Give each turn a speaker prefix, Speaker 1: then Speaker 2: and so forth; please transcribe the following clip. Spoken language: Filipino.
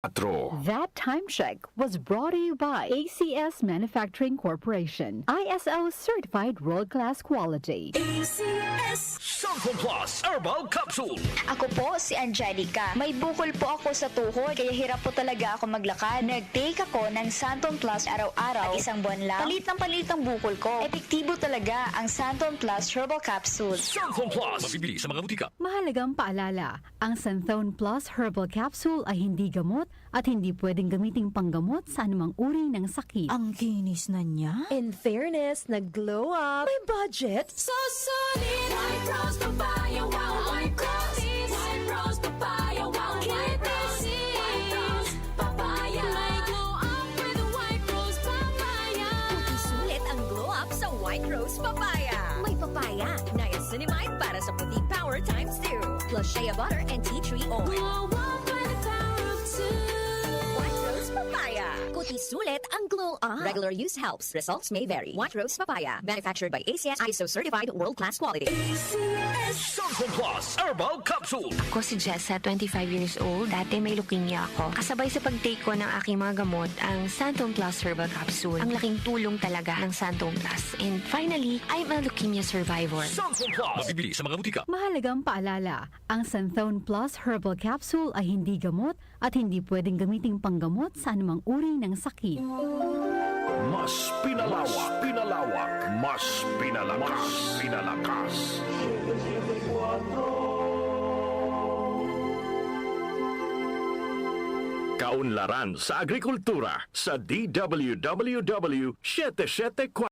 Speaker 1: That time check was brought to you by ACS Manufacturing Corporation. ISO certified world-class quality.
Speaker 2: ACS
Speaker 3: Santon Plus Herbal Capsule.
Speaker 4: Ako po si Angelica. May bukol po ako sa tuhod, kaya hirap po talaga ako maglakad. Nag-take ako ng Santon Plus araw-araw at isang buwan lang. Palit ng bukol ko. Epektibo talaga ang Santon Plus Herbal Capsule.
Speaker 3: Santon Plus. Mabibili sa mga butika.
Speaker 1: Mahalagang paalala, ang Santhone Plus Herbal Capsule ay hindi gamot at hindi pwedeng gamiting panggamot sa anumang uri ng sakit.
Speaker 2: Ang kinis na niya.
Speaker 5: In fairness, nag-glow up. May budget.
Speaker 2: So solid. White Rose Papaya, wow, White Rose. White Rose Papaya, wow, White Rose. White Rose Papaya. May glow up with the White Rose Papaya.
Speaker 5: Sulit ang glow up sa White Rose Papaya. May papaya, niacinamide para sa puti power times 2. Plus shea butter and tea tree oil.
Speaker 2: Glow up with the power of two.
Speaker 5: White Rose Papaya. Kuti sulit ang glow up. Regular use helps. Results may vary. White Rose Papaya. Manufactured by ACS ISO certified world-class quality.
Speaker 2: ACS
Speaker 3: Santon Plus Herbal Capsule.
Speaker 6: Ako si Jessa, 25 years old. Dati may leukemia ako. Kasabay sa pag-take ko ng aking mga gamot, ang Santon Plus Herbal Capsule. Ang laking tulong talaga ng Santon Plus. And finally, I'm a leukemia survivor.
Speaker 3: Santon Plus. Mabibili sa mga butika.
Speaker 1: Mahalagang paalala, ang Santhone Plus Herbal Capsule ay hindi gamot at hindi pwedeng gamiting panggamot sa anumang uri ng sakit.
Speaker 7: Mas pinalawak, mas pinalakas. Kaunlaran sa agrikultura sa DWWW 774.